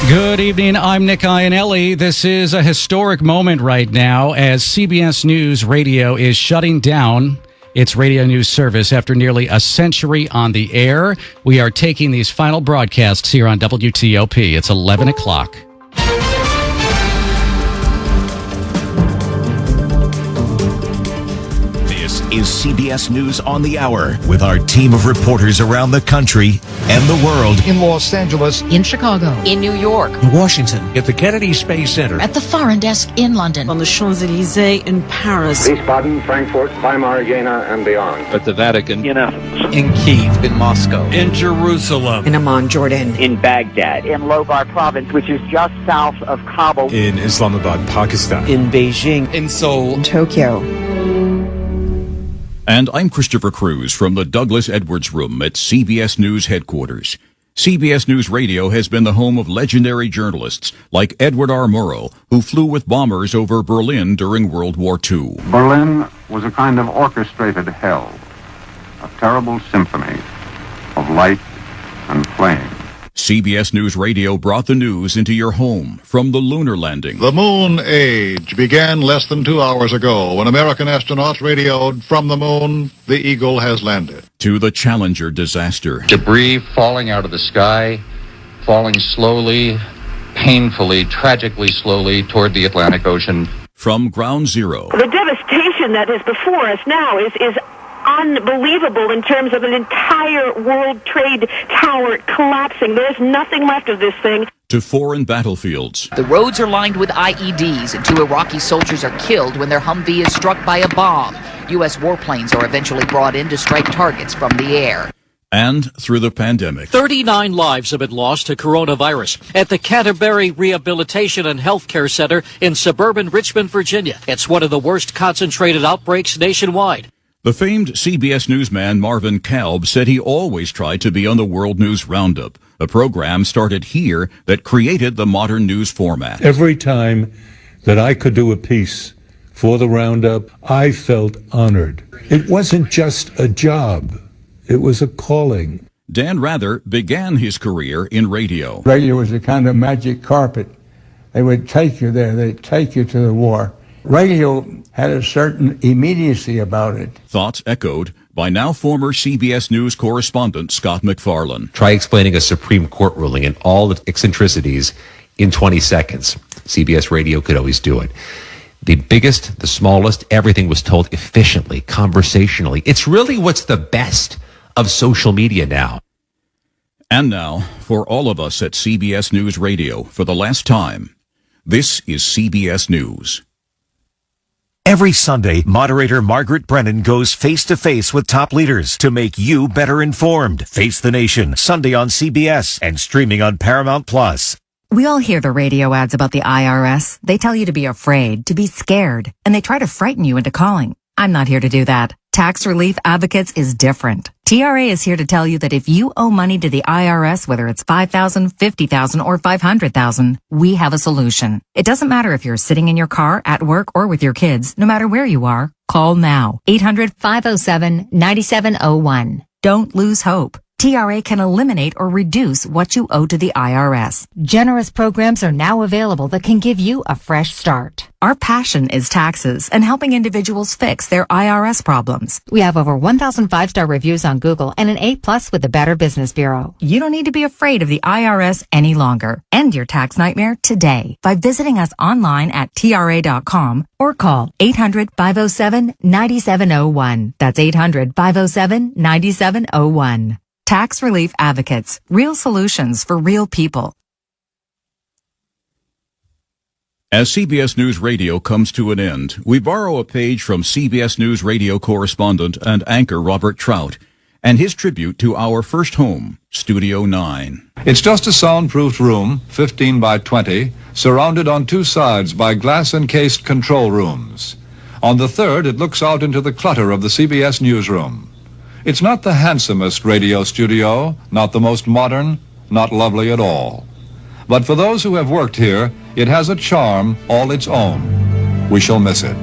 Good evening. I'm Nick Iannelli. This is a historic moment right now as CBS News Radio is shutting down its radio news service after nearly a century on the air. We are taking these final broadcasts here on WTOP. It's 11 o'clock. This is CBS News on the Hour with our team of reporters around the country and the world. In Los Angeles, in Chicago, in New York, in Washington, at the Kennedy Space Center, at the Foreign Desk in London, on the Champs-Élysées in Paris, Wiesbaden, Frankfurt, Weimar, Jena, and beyond. At the Vatican, in Athens, in Kyiv, in Moscow, in Jerusalem, in Amman, Jordan, in Baghdad, in Logar Province, which is just south of Kabul, in Islamabad, Pakistan, in Beijing, in Seoul, Tokyo. And I'm Christopher Cruz from the Douglas Edwards Room at CBS News headquarters. CBS News Radio has been the home of legendary journalists like Edward R. Murrow, who flew with bombers over Berlin during World War II. Berlin was a kind of orchestrated hell, a terrible symphony of light and flame. CBS News Radio brought the news into your home from the lunar landing. The moon age began less than 2 hours ago when American astronauts radioed from the moon, the Eagle has landed. To the Challenger disaster. Debris falling out of the sky, falling slowly, painfully, tragically slowly toward the Atlantic Ocean. From Ground Zero. The devastation that is before us now is unbelievable in terms of an entire World Trade Tower collapsing. There's nothing left of this thing. To foreign battlefields. The roads are lined with IEDs, and 2 Iraqi soldiers are killed when their Humvee is struck by a bomb. U.S. warplanes are eventually brought in to strike targets from the air. And through the pandemic. 39 lives have been lost to coronavirus at the Canterbury Rehabilitation and Healthcare Center in suburban Richmond, Virginia. It's one of the worst concentrated outbreaks nationwide. The famed CBS newsman Marvin Kalb said he always tried to be on the World News Roundup, a program started here that created the modern news format. Every time that I could do a piece for the Roundup, I felt honored. It wasn't just a job, it was a calling. Dan Rather began his career in radio. Radio was a kind of magic carpet. They would take you there, they'd take you to the war. Radio had a certain immediacy about it. Thoughts echoed by now former CBS News correspondent Scott MacFarlane. Try explaining a Supreme Court ruling and all its eccentricities in 20 seconds. CBS Radio could always do it. The biggest, the smallest, everything was told efficiently, conversationally. It's really what's the best of social media now. And now, for all of us at CBS News Radio, for the last time, this is CBS News. Every Sunday, moderator Margaret Brennan goes face-to-face with top leaders to make you better informed. Face the Nation, Sunday on CBS and streaming on Paramount+. We all hear the radio ads about the IRS. They tell you to be afraid, to be scared, and they try to frighten you into calling. I'm not here to do that. Tax Relief Advocates is different. TRA is here to tell you that if you owe money to the IRS, whether it's $5,000, $50,000, or $500,000, we have a solution. It doesn't matter if you're sitting in your car, at work, or with your kids. No matter where you are, call now. 800-507-9701. Don't lose hope. TRA can eliminate or reduce what you owe to the IRS. Generous programs are now available that can give you a fresh start. Our passion is taxes and helping individuals fix their IRS problems. We have over 1,000 5-star reviews on Google and an A+ with the Better Business Bureau. You don't need to be afraid of the IRS any longer. End your tax nightmare today by visiting us online at TRA.com or call 800-507-9701. That's 800-507-9701. Tax Relief Advocates. Real solutions for real people. As CBS News Radio comes to an end, we borrow a page from CBS News Radio correspondent and anchor Robert Trout and his tribute to our first home, Studio 9. It's just a soundproofed room, 15 by 20, surrounded on 2 sides by glass-encased control rooms. On the third, it looks out into the clutter of the CBS newsroom. It's not the handsomest radio studio, not the most modern, not lovely at all. But for those who have worked here, it has a charm all its own. We shall miss it.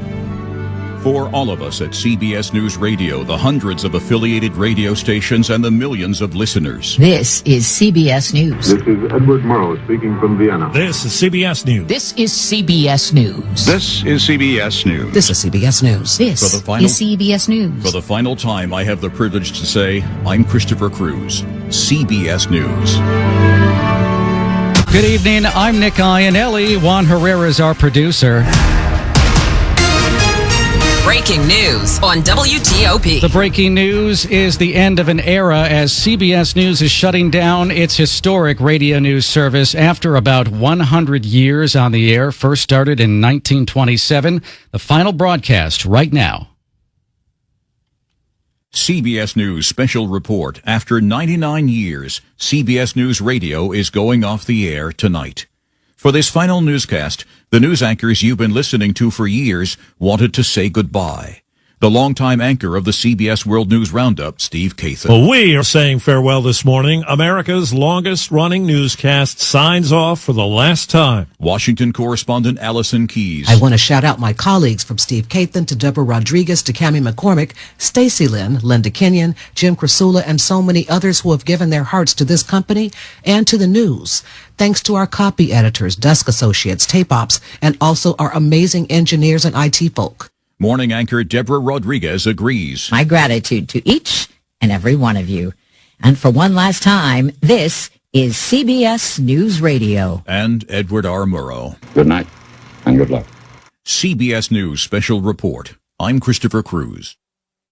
For all of us at CBS News Radio, the hundreds of affiliated radio stations and the millions of listeners. This is CBS News. This is Edward Murrow speaking from Vienna. This is CBS News. This is CBS News. This is CBS News. This is CBS News. This For the final- is CBS News. For the final time, I have the privilege to say, I'm Christopher Cruz, CBS News. Good evening. I'm Nick Iannelli. Juan Herrera is our producer. Breaking news on WTOP. The breaking news is the end of an era as CBS News is shutting down its historic radio news service after about 100 years on the air. First started in 1927. The final broadcast right now. CBS News Special Report. After 99 years, CBS News Radio is going off the air tonight. For this final newscast, the news anchors you've been listening to for years wanted to say goodbye. The longtime anchor of the CBS World News Roundup, Steve Kathan. Well, we are saying farewell this morning. America's longest-running newscast signs off for the last time. Washington correspondent Allison Keyes. I want to shout out my colleagues from Steve Kathan to Deborah Rodriguez to Cammie McCormick, Stacey Lynn, Linda Kenyon, Jim Krasula, and so many others who have given their hearts to this company and to the news. Thanks to our copy editors, desk associates, tape ops, and also our amazing engineers and IT folk. Morning anchor Deborah Rodriguez agrees. My gratitude to each and every one of you. And for one last time, this is CBS News Radio. And Edward R. Murrow. Good night and good luck. CBS News Special Report. I'm Christopher Cruz.